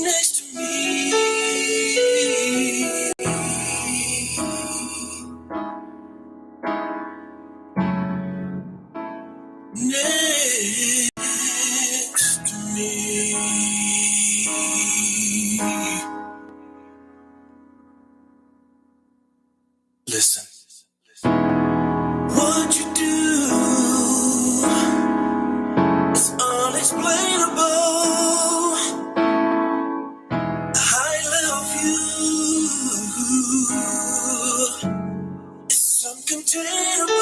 next to me. Next to me. Listen. What you do is unexplainable. I love you. It's uncontainable.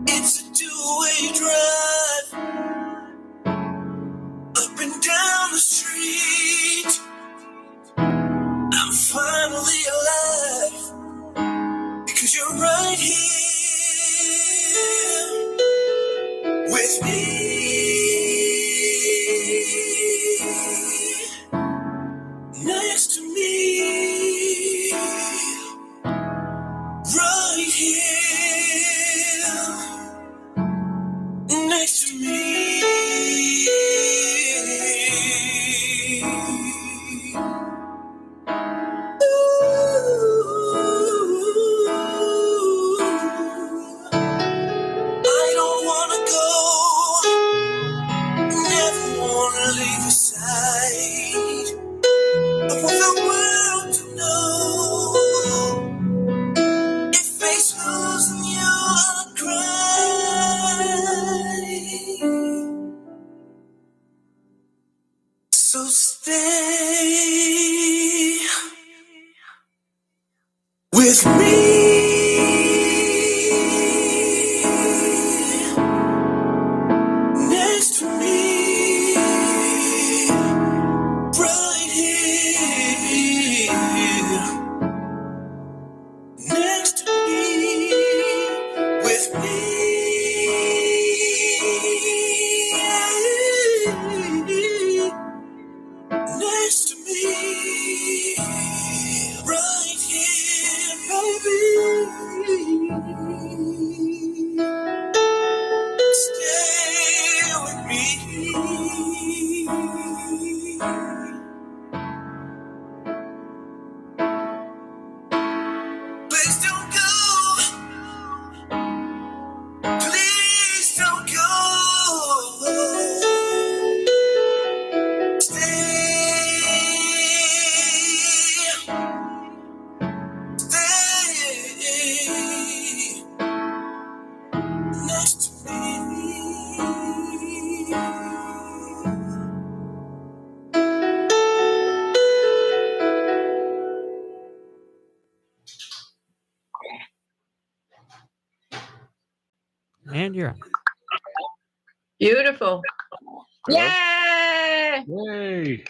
It's a two-way drive up and down the street. I'm finally alive because you're right here with me. Next to me, right here, next to me. I don't wanna go, never wanna leave your side. I want the world to know if it's losing you, I'll cry. So stay with me. Next to me, right here. Next to me, with me. Next to me, right here, baby. Stay with me. Please don't go. Please don't go. Stay next to me. And you're on. Beautiful. Hello? Yay! Yay.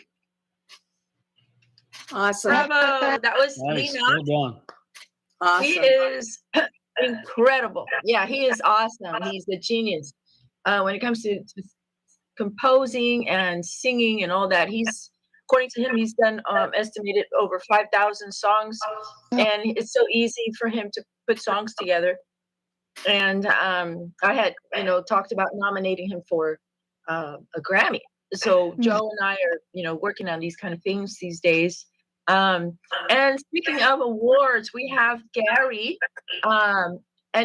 Awesome. Bravo. That was Nice. Nina. Well done. He Awesome. is incredible. Yeah, he is awesome. He's a genius. When it comes to composing and singing and all that, according to him, he's done estimated over 5,000 songs, and it's so easy for him to put songs together. And I had, talked about nominating him for a Grammy. So Joe and I are, working on these kind of things these days. And speaking of awards, we have Gary. And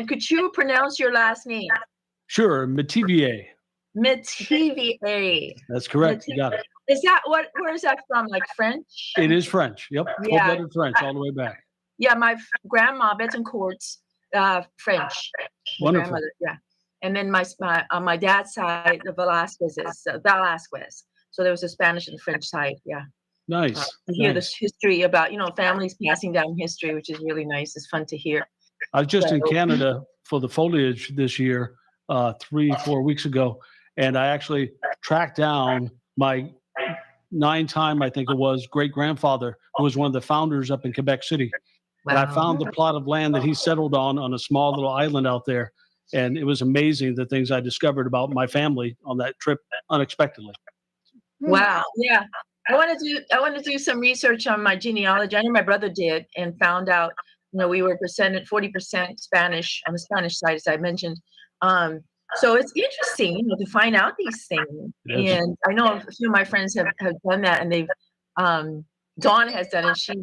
could you pronounce your last name? Sure. Metivier. Metivier. That's correct. You got it. Is that where is that from? Like French? It is French. Yep. Yeah. Full-blooded French all the way back. Yeah, my grandma, Betancourt's French. Wonderful. Grandmother, yeah. And then my on my dad's side, the Velasquez is Velasquez. So there was a Spanish and French side. Yeah. Nice. To hear Nice. this history about, families passing down history, which is really nice. It's fun to hear. I was just in Canada for the foliage this year, 3-4 weeks ago, and I actually tracked down my 9-time, I think it was, great-grandfather, who was one of the founders up in Quebec City. And I found the plot of land that he settled on a small little island out there. And it was amazing the things I discovered about my family on that trip unexpectedly. Wow. Yeah. I want to do some research on my genealogy. I know my brother did, and found out, we were 40% Spanish on the Spanish side, as I mentioned. So it's interesting, to find out these things. And I know a few of my friends have done that, and they've Dawn has done it.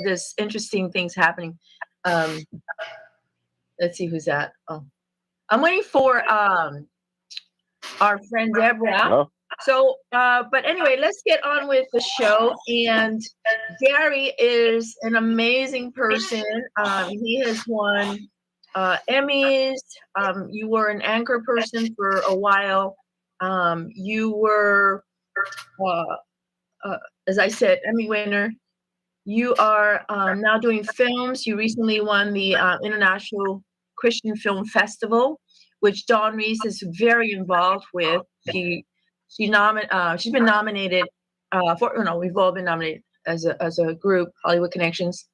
There's interesting things happening. Let's see who's that. Oh, I'm waiting for our friend Deborah. Hello? So, but anyway, let's get on with the show. And Gary is an amazing person. He has won Emmys. You were an anchor person for a while. You were, as I said, Emmy winner. You are now doing films. You recently won the International Christian Film Festival, which Dawn Reese is very involved with. She's been nominated we've all been nominated as a group, Hollywood Connections.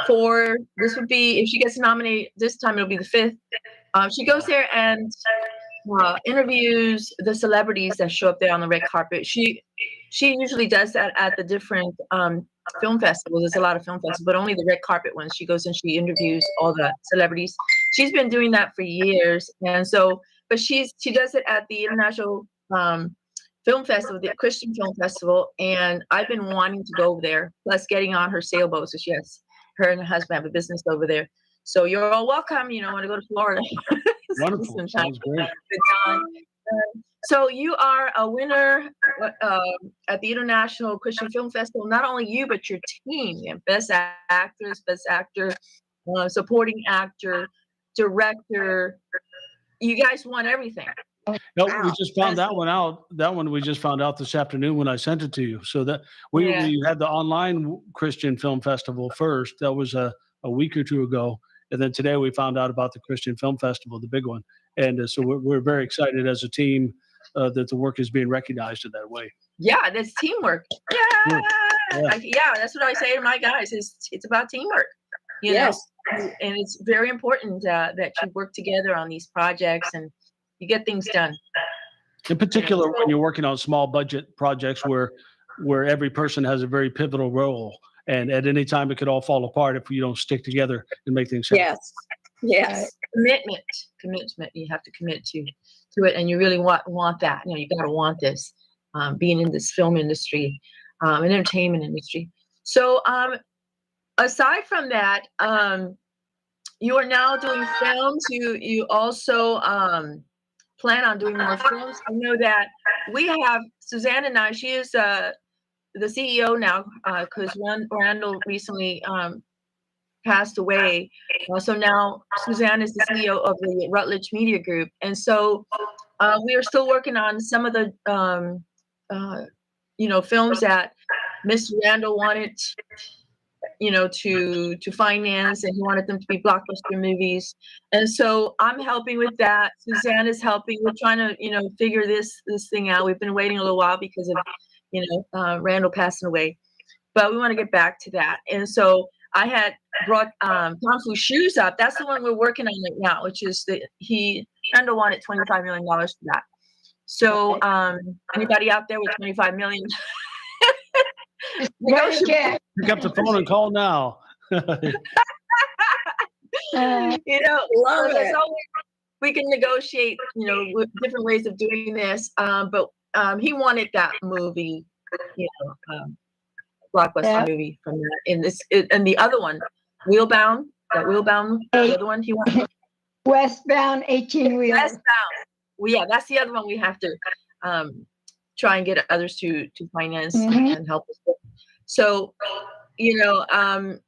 For this would be, if she gets nominated this time, it'll be the 5th. She goes there and interviews the celebrities that show up there on the red carpet. She usually does that at the different film festivals. There's a lot of film festivals, but only the red carpet ones. She goes and she interviews all the celebrities. She's been doing that for years, and so, but she does it at the International Film Festival, the Christian Film Festival, and I've been wanting to go over there. Plus, getting on her sailboat. So her and her husband have a business over there. So you're all welcome. Want to go to Florida? Wonderful. Sounds great. So you are a winner at the International Christian Film Festival. Not only you, but your team. Best actress, best actor, supporting actor, director. You guys won everything. No, we just found that one out. That one we just found out this afternoon when I sent it to you. So that we had the online Christian Film Festival first. That was a week or two ago. And then today we found out about the Christian Film Festival, the big one. And so we're very excited as a team that the work is being recognized in that way. Yeah, that's teamwork. Yeah. That's what I say to my guys. It's about teamwork. You know, and it's very important that you work together on these projects and you get things done. In particular, when you're working on small budget projects where every person has a very pivotal role, and at any time it could all fall apart if you don't stick together and make things happen. Yes. Commitment. You have to commit to it, and you really want that. You got to want this. Being in this film industry, and entertainment industry. So, aside from that, you are now doing films. You also plan on doing more films. I know that we have Suzanne and I. She is the CEO now because Randall recently passed away. So now Suzanne is the CEO of the Rutledge Media Group. And so we are still working on some of the, films that Mr. Randall wanted, to finance, and he wanted them to be blockbuster movies. And so I'm helping with that. Suzanne is helping. We're trying to, figure this thing out. We've been waiting a little while because of, Randall passing away, but we want to get back to that. And so I had brought Kung Fu Shoes up. That's the one we're working on right now, which is Randall wanted $25 million for that. So anybody out there with $25 million? Pick up the phone and call now. We can negotiate, different ways of doing this. But he wanted that movie, blockbuster movie from that. And the other one, Wheelbound, the other one he wanted. Westbound 18-wheeler. Westbound. Well, that's the other one we have to try and get others to finance and help us with. So, it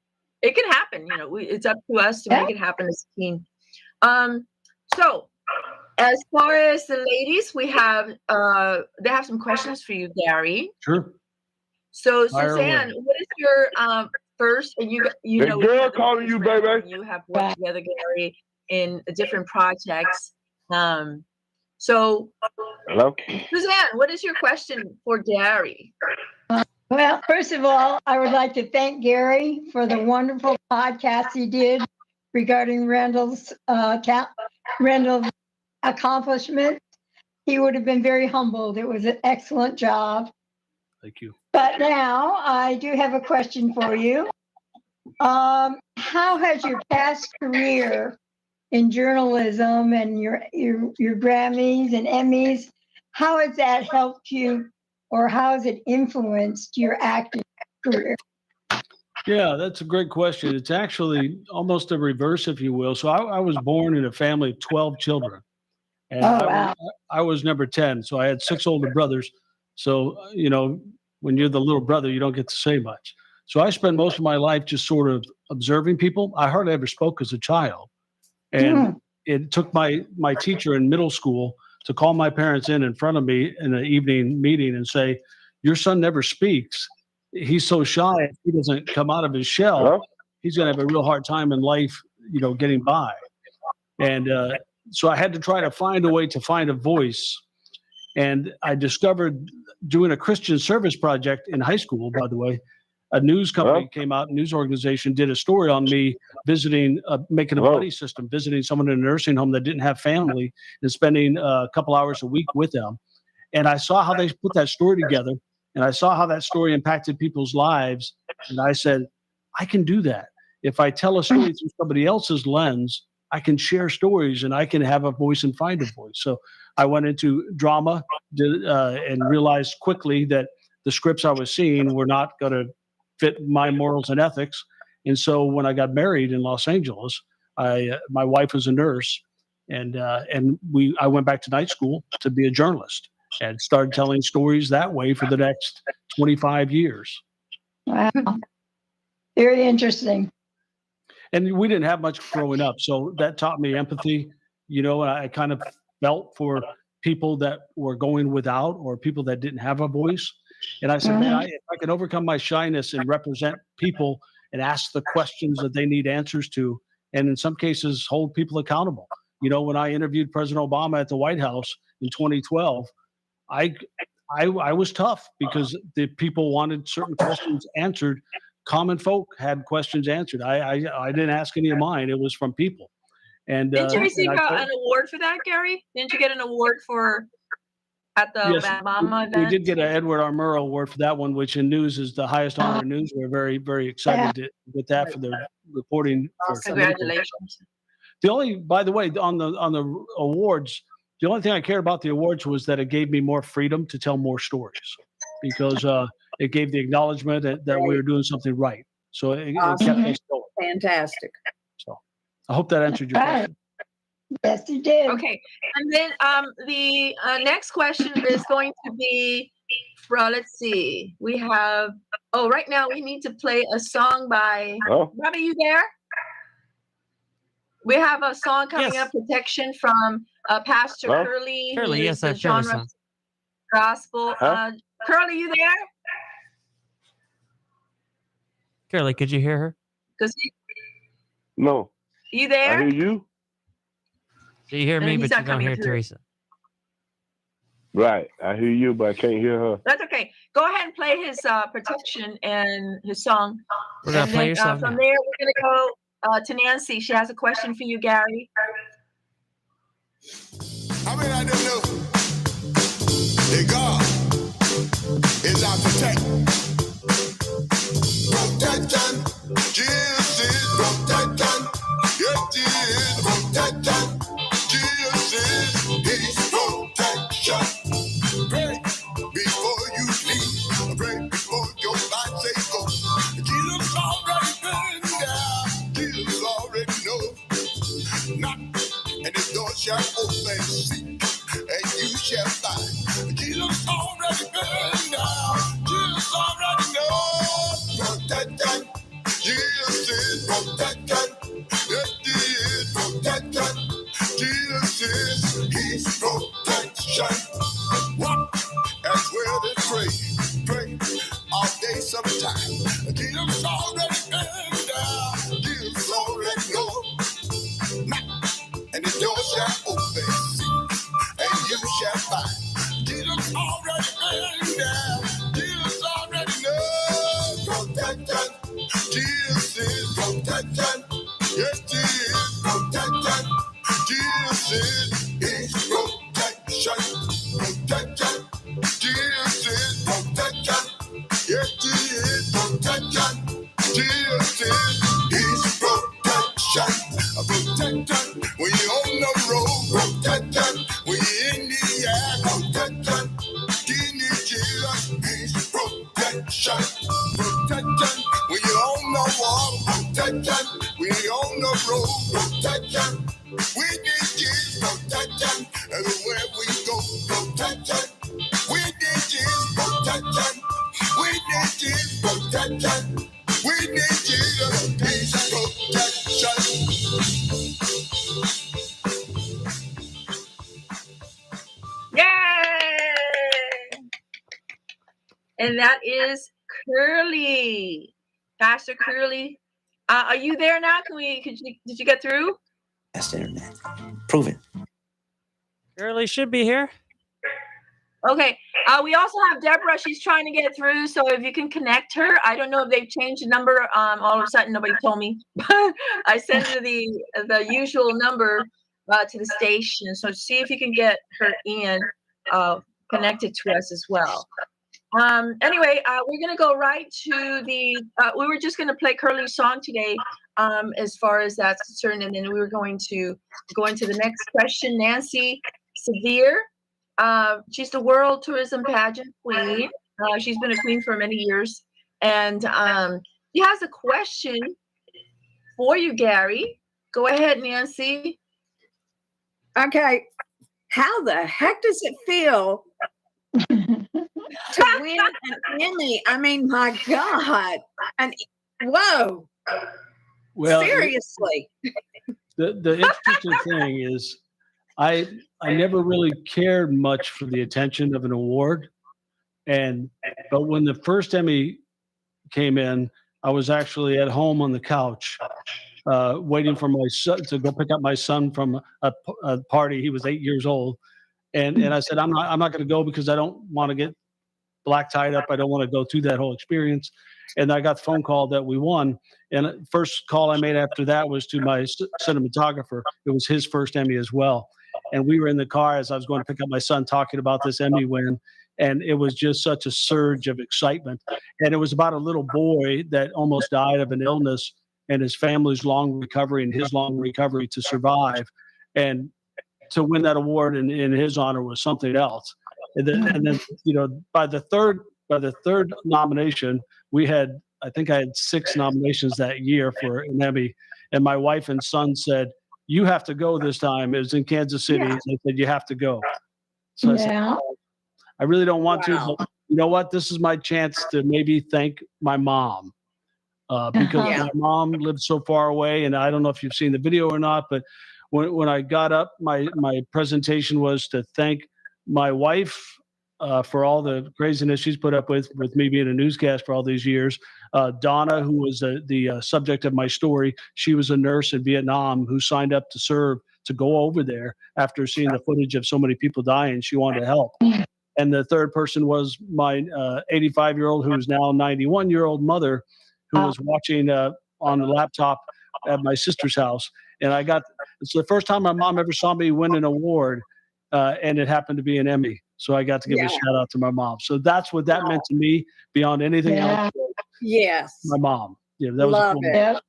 can happen. It's up to us to make it happen as a team. So, as far as the ladies, we have they have some questions for you, Gary. Sure. So, Suzanne, what is your first? And you know, girl calling you, baby. You have worked together, Gary, in different projects. So, hello, Suzanne, what is your question for Gary? Well, first of all, I would like to thank Gary for the wonderful podcast he did regarding Randall's accomplishments. He would have been very humbled. It was an excellent job. Thank you. But now I do have a question for you. How has your past career in journalism and your Grammys and Emmys. How has that helped you, or how has it influenced your acting career? Yeah, that's a great question. It's actually almost a reverse, if you will. So I was born in a family of 12 children, and Oh, wow. I was number 10. So I had 6 older brothers. So, when you're the little brother, you don't get to say much. So I spent most of my life just sort of observing people. I hardly ever spoke as a child. And it took my teacher in middle school to call my parents in front of me in an evening meeting and say, your son never speaks. He's so shy. If he doesn't come out of his shell, Hello? he's going to have a real hard time in life, getting by. And so I had to try to find a way to find a voice. And I discovered doing a Christian service project in high school, by the way, a news company came out, a news organization did a story on me visiting, making a buddy system, visiting someone in a nursing home that didn't have family and spending a couple hours a week with them. And I saw how they put that story together, and I saw how that story impacted people's lives. And I said, I can do that. If I tell a story through somebody else's lens, I can share stories and I can have a voice and find a voice. So I went into drama and realized quickly that the scripts I was seeing were not going to fit my morals and ethics. And so when I got married in Los Angeles, my wife was a nurse, and I went back to night school to be a journalist and started telling stories that way for the next 25 years. Wow. Very interesting. And we didn't have much growing up, so that taught me empathy. I kind of felt for people that were going without or people that didn't have a voice. And I said, man, if I could overcome my shyness and represent people and ask the questions that they need answers to, and in some cases hold people accountable. When I interviewed President Obama at the White House in 2012, I was tough because the people wanted certain questions answered. Common folk had questions answered. I didn't ask any of mine. It was from people. And didn't you receive an award for that, Gary? Didn't you get an award at the Obama event? We did get an Edward R. Murrow Award for that one, which in news is the highest honor in news. We're very, very excited to get that for the reporting. Congratulations. By the way, on the awards, the only thing I cared about the awards was that it gave me more freedom to tell more stories, because it gave the acknowledgement that we were doing something right. So it kept us going. Fantastic. So I hope that answered your question. Yes, you did. Okay, and then the next question is going to be let's see. We have right now we need to play a song by Robbie. You there? We have a song coming up, Protection, from Pastor Curly. Curly, yes, I've heard the song. Gospel. Curly, you there? Curly, could you hear her? No. You there? I hear you. So you hear me, but you don't hear Theresa. Right. I hear you, but I can't hear her. That's okay. Go ahead and play his Protection and his song. We're going to play your song. From there, we're going to go to Nancy. She has a question for you, Gary. I mean, I didn't know that God is our protector. Protection, Jesus is protection. Yes, He is protection. Jesus is His protection. Pray before you sleep. Pray before your mind say go. Jesus already been there. Jesus already knows. Knock and the door shall open. Seek and you shall find. Jesus already been there. Jesus already knows. Protection. Jesus is protection. Yes, He is protection. Jesus is His protection. What? That's where they pray. Pray all day sometime. Jesus already been there. Jesus already knows. And the door shall open. And you shall find. Jesus already been there. Jesus already knows. Protection. Jesus is protection. Yes, He is protection. Jesus is His protection. Protection. Jesus is protection. Yes, He is protection. Jesus is His protection. protection. When you're on the road, protection. When you're in the air, protection. Jesus is protection. Protection. When you're on the wall, protection. When you're on the road, protection. We need Jesus protection. Everywhere we go, protection. We need Jesus protection. We need Jesus protection. We need Jesus protection. Yay! And that is Curly, Pastor Curly. Are you there now? Did you get through? That's the internet. Prove it. Curly should be here. Okay. We also have Deborah. She's trying to get through. So if you can connect her, I don't know if they've changed the number. All of a sudden, nobody told me. I sent her the usual number to the station. So see if you can get her in connected to us as well. Anyway, we're going to go right to we were just going to play Curly's song today as far as that's concerned. And then we were going to go into the next question. Nancy Severe. She's the World Tourism Pageant Queen. She's been a queen for many years. And she has a question for you, Gary. Go ahead, Nancy. Okay. How the heck does it feel to win an Emmy? I mean, my God. And whoa. Well, seriously. the interesting thing is I never really cared much for the attention of an award. But when the first Emmy came in, I was actually at home on the couch waiting for my son to go pick up my son from a party. He was 8 years old. And I said, I'm not going to go because I don't want to get black tied up. I don't want to go through that whole experience. And I got the phone call that we won. And the first call I made after that was to my cinematographer. It was his first Emmy as well. And we were in the car as I was going to pick up my son talking about this Emmy win. And it was just such a surge of excitement. And it was about a little boy that almost died of an illness and his family's long recovery and his long recovery to survive. And to win that award in his honor was something else. And then by the third nomination, I think I had 6 nominations that year for an Emmy. And my wife and son said, "You have to go this time." It was in Kansas City. Yeah. They said, "You have to go." So I said, I really don't want to, but you know what? This is my chance to maybe thank my mom because my mom lived so far away. And I don't know if you've seen the video or not, but when I got up, my presentation was to thank my wife for all the craziness she's put up with me being a newscast for all these years. Donna, who was the subject of my story, she was a nurse in Vietnam who signed up to serve to go over there after seeing the footage of so many people dying. She wanted to help. And the third person was my 85-year-old, who is now 91-year-old mother, who was watching on the laptop at my sister's house. And it's the first time my mom ever saw me win an award, and it happened to be an Emmy. So I got to give a shout out to my mom. So that's what that meant to me beyond anything else. Yes. My mom. Yeah, that was love cool. it.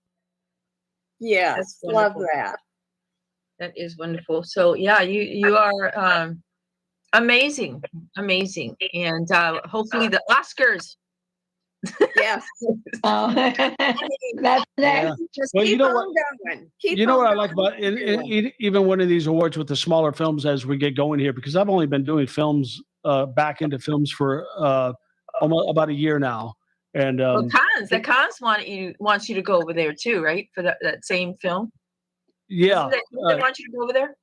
Yes, love that. That is wonderful. So yeah, you are amazing, and hopefully the Oscars. Yes. That's next. Just Well, keep you know on going. You know what I like about even one of these awards with the smaller films as we get going here, because I've only been doing films back into films for almost about a year now. And the Cons wants you to go over there too, right? For that same film. Yeah. They want you to go over there?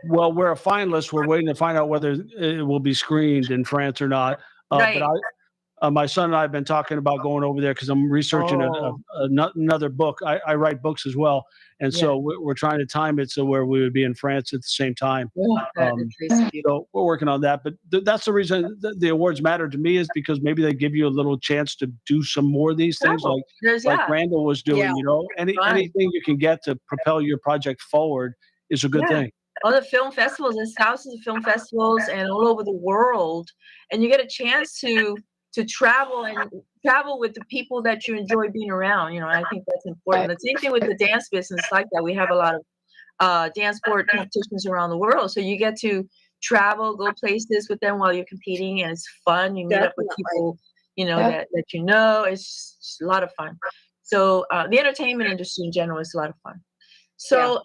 Well, we're a finalist. We're waiting to find out whether it will be screened in France or not. Right. But my son and I have been talking about going over there because I'm researching another book. I write books as well. And so we're trying to time it so where we would be in France at the same time. So we're working on that. But that's the reason the awards matter to me, is because maybe they give you a little chance to do some more of these things like Randall was doing. You know, anything you can get to propel your project forward is a good thing. All the film festivals, there's thousands of film festivals and all over the world. And you get a chance to travel with the people that you enjoy being around. You know, I think that's important. The same thing with the dance business like that. We have a lot of dance sport competitions around the world. So you get to travel, go places with them while you're competing, and it's fun. You meet up with people, Yeah. that you know. It's just a lot of fun. So the entertainment industry in general is a lot of fun. So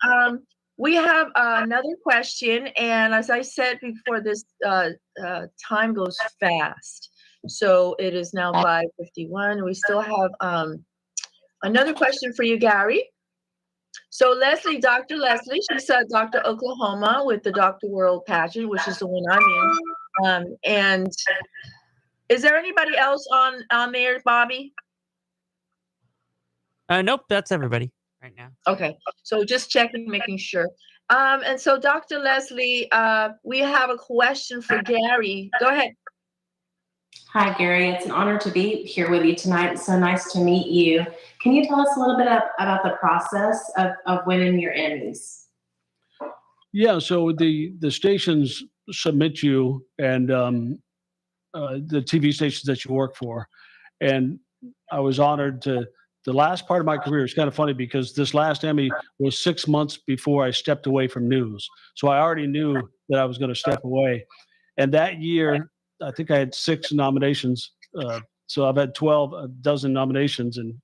we have another question, and as I said before, this time goes fast. So it is now 5:51. We still have another question for you, Gary. So Leslie, Dr. Leslie, she's Dr. Oklahoma with the Dr. World pageant, which is the one I'm in. And is there anybody else on there, Bobby? Nope, that's everybody right now. Okay, so just checking, making sure. And so Dr. Leslie, we have a question for Gary. Go ahead. Hi, Gary. It's an honor to be here with you tonight. It's so nice to meet you. Can you tell us a little bit about the process of winning your Emmys? Yeah, so the stations submit you and the TV stations that you work for. And I was honored to, the last part of my career is kind of funny because this last Emmy was 6 months before I stepped away from news. So I already knew that I was going to step away. And that year, I think I had 6 nominations. So I've had 12 dozen nominations, and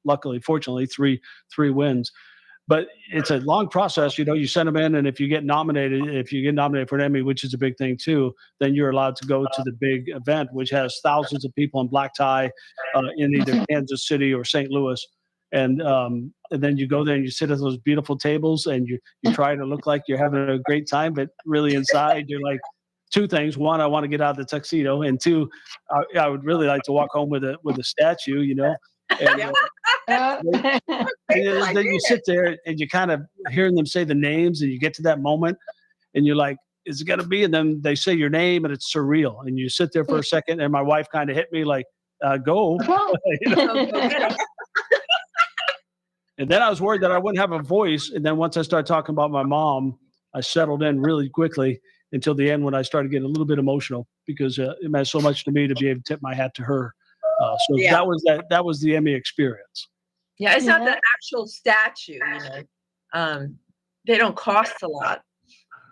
luckily, fortunately, three wins. But it's a long process. You send them in, and if you get nominated for an Emmy, which is a big thing too, then you're allowed to go to the big event, which has thousands of people in black tie in either Kansas City or St. Louis. And then you go there and you sit at those beautiful tables, and you try to look like you're having a great time, but really inside you're like, 2 things. 1, I want to get out of the tuxedo, and 2, I would really like to walk home with a statue, And, and then you sit there and you kind of hearing them say the names, and you get to that moment, and you're like, "Is it gonna be?" And then they say your name, and it's surreal. And you sit there for a second, and my wife kind of hit me like, "Go." And then I was worried that I wouldn't have a voice. And then once I started talking about my mom, I settled in really quickly until the end when I started getting a little bit emotional because it meant so much to me to be able to tip my hat to her. That was the Emmy experience. Yeah, it's not the actual statue, they don't cost a lot,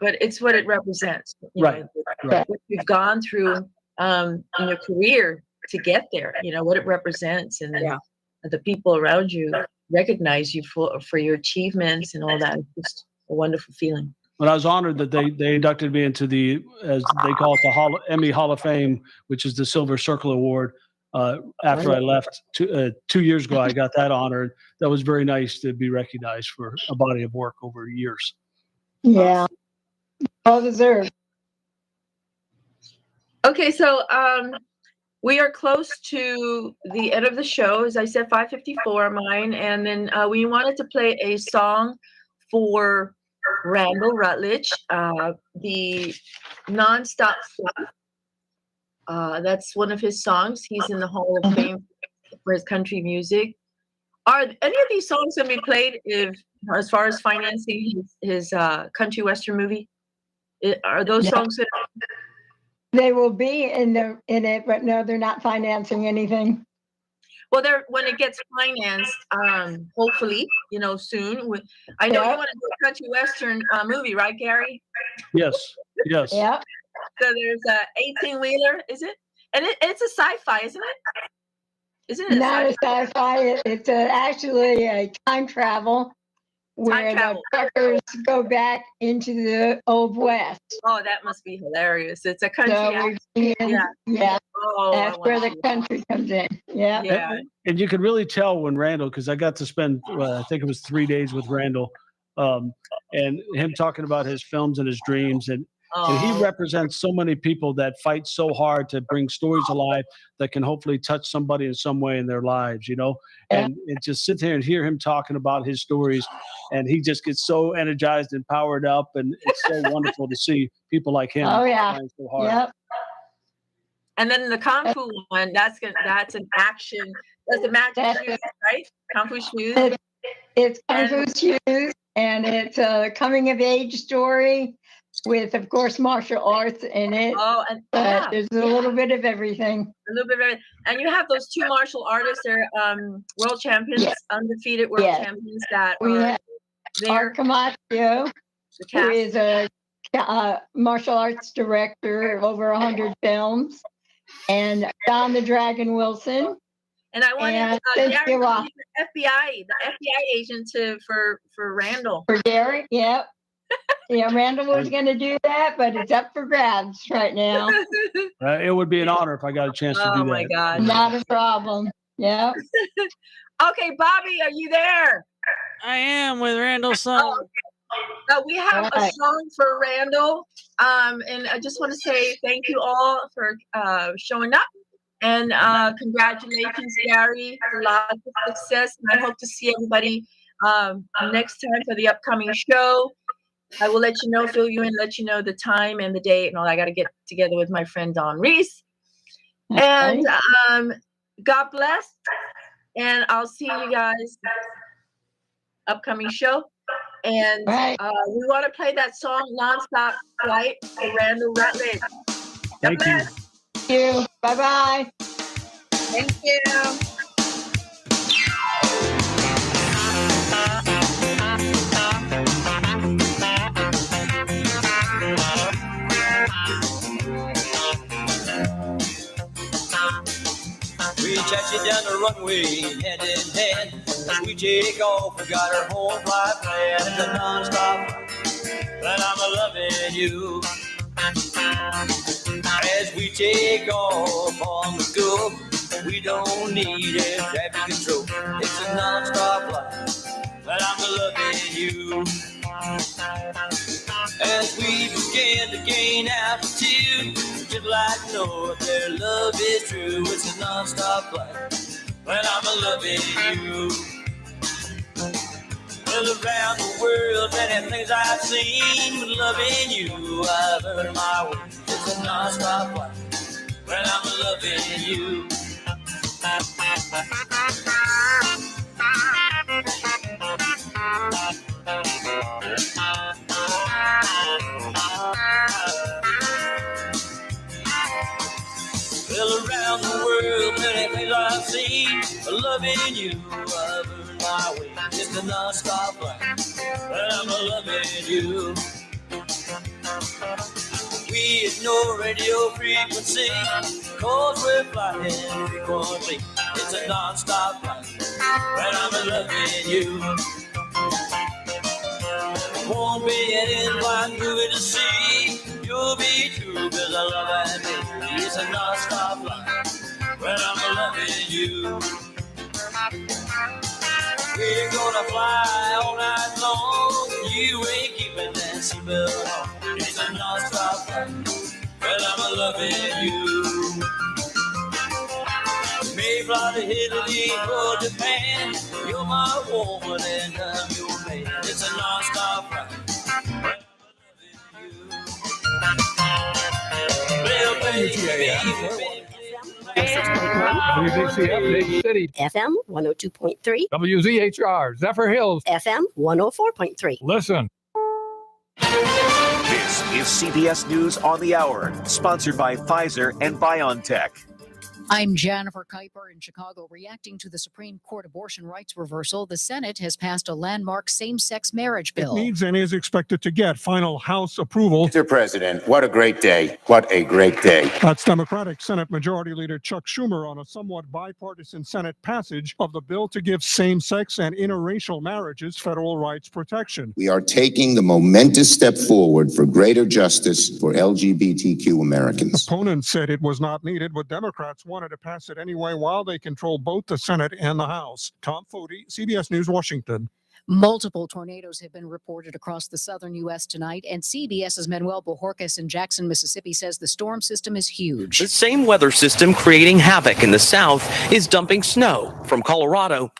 but it's what it represents. Right. What you've gone through in your career to get there, what it represents, and then the people around you recognize you for your achievements and all that. It's just a wonderful feeling. But I was honored that they inducted me into the, as they call it, the Emmy Hall of Fame, which is the Silver Circle Award. After I left 2 years ago, I got that honor. That was very nice to be recognized for a body of work over years. Yeah, all deserved. Okay, so we are close to the end of the show. As I said, 5:54 mine, and then we wanted to play a song for Randall Rutledge, the Nonstop Fluff. That's one of his songs. He's in the Hall of Fame for his country music. Are any of these songs going to be played as far as financing his country western movie? Are those songs that They will be in it, but no, they're not financing anything. Well, when it gets financed, hopefully, soon. I know you want to do a country western movie, right, Gary? Yes. Yeah. So there's a 18-wheeler, is it? And it's a sci-fi, isn't it? Isn't it? Not a sci-fi. It's actually a time travel where the truckers go back into the Old West. Oh, that must be hilarious. It's a country. Yeah. Oh, that's where the country comes in. Yeah. And you could really tell when Randall, because I got to spend, I think it was 3 days with Randall, and him talking about his films and his dreams. And he represents so many people that fight so hard to bring stories alive that can hopefully touch somebody in some way in their lives, and just sit there and hear him talking about his stories. And he just gets so energized and powered up. And it's so wonderful to see people like him trying so hard. Yep. And then the Kung Fu one, that's an action. That's the magic shoes, right? Kung Fu shoes. It's Kung Fu shoes, and it's a coming of age story with, of course, martial arts in it. Oh, and there's a little bit of everything. A little bit of everything. And you have those 2 martial artists. They're world champions, undefeated world champions that are there. Art Camacho, The who cast. is a martial arts director of over 100 films, and Don the Dragon Wilson. And I wanted And Gary Cynthia to Roth. be the FBI agent for Randall. For Gary, yep. Yeah, Randall was going to do that, but it's up for grabs right now. It would be an honor if I got a chance to do that. Oh my God. Not a problem. Yeah. Okay, Bobby, are you there? I am with Randall's song. We have a Right. song for Randall. And I just want to say thank you all for showing up. And congratulations, Gary, for lots of success. And I hope to see everybody next time for the upcoming show. I will let you know, fill you in, let you know the time and the date and all. I got to get together with my friend Dawn Reese. And God bless. And I'll see you guys upcoming show. And Right. we want to play that song Nonstop Flight for Randall Rutledge. Thank you. Thank you. Bye-bye. Thank you. We chat you down the runway, hand in hand. As we take off, we got our home flight planned. It's a non-stop, and I'm loving you. As we take off on the go, we don't need air traffic control. It's a non-stop flight, and I'm loving you. As we begin to gain altitude, just like Noah, their love is true. It's a non-stop flight, and I'm loving you. Well, around the world, many things I've seen, but loving you, I've earned my way. It's a non-stop flight, and I'm loving you. Well, around the world, many things I've seen, but loving you, I've earned my way. It's a non-stop flight, and I'm loving you. We ignore radio frequency, cause we're flying frequently. It's a non-stop flight, and I'm loving you. Won't be an incline movie to see. You'll be true, cause I love and me. It's a non-stop flight, when I'm loving you. We're gonna fly all night long. You ain't keeping that seatbelt on. It's a non-stop flight, when I'm loving you. Mayfly to Italy or Japan. You're my woman and I'm your man. It's a non-stop flight, when I'm loving you. WZCF, Dade City. FM 102.3. WZHR, Zephyr Hills. FM 104.3. Listen. This is CBS News on the Hour, sponsored by Pfizer and BioNTech. I'm Jennifer Kuiper in Chicago. Reacting to the Supreme Court abortion rights reversal, the Senate has passed a landmark same-sex marriage bill. It needs and is expected to get final House approval. Mr. President, what a great day. What a great day. That's Democratic Senate Majority Leader Chuck Schumer on a somewhat bipartisan Senate passage of the bill to give same-sex and interracial marriages federal rights protection. We are taking the momentous step forward for greater justice for LGBTQ Americans. Opponents said it was not needed, but Democrats wanted to pass it anyway while they control both the Senate and the House. Tom Foti, CBS News, Washington. Multiple tornadoes have been reported across the southern U.S. tonight, and CBS's Manuel Bojorquez in Jackson, Mississippi, says the storm system is huge. The same weather system creating havoc in the south is dumping snow from Colorado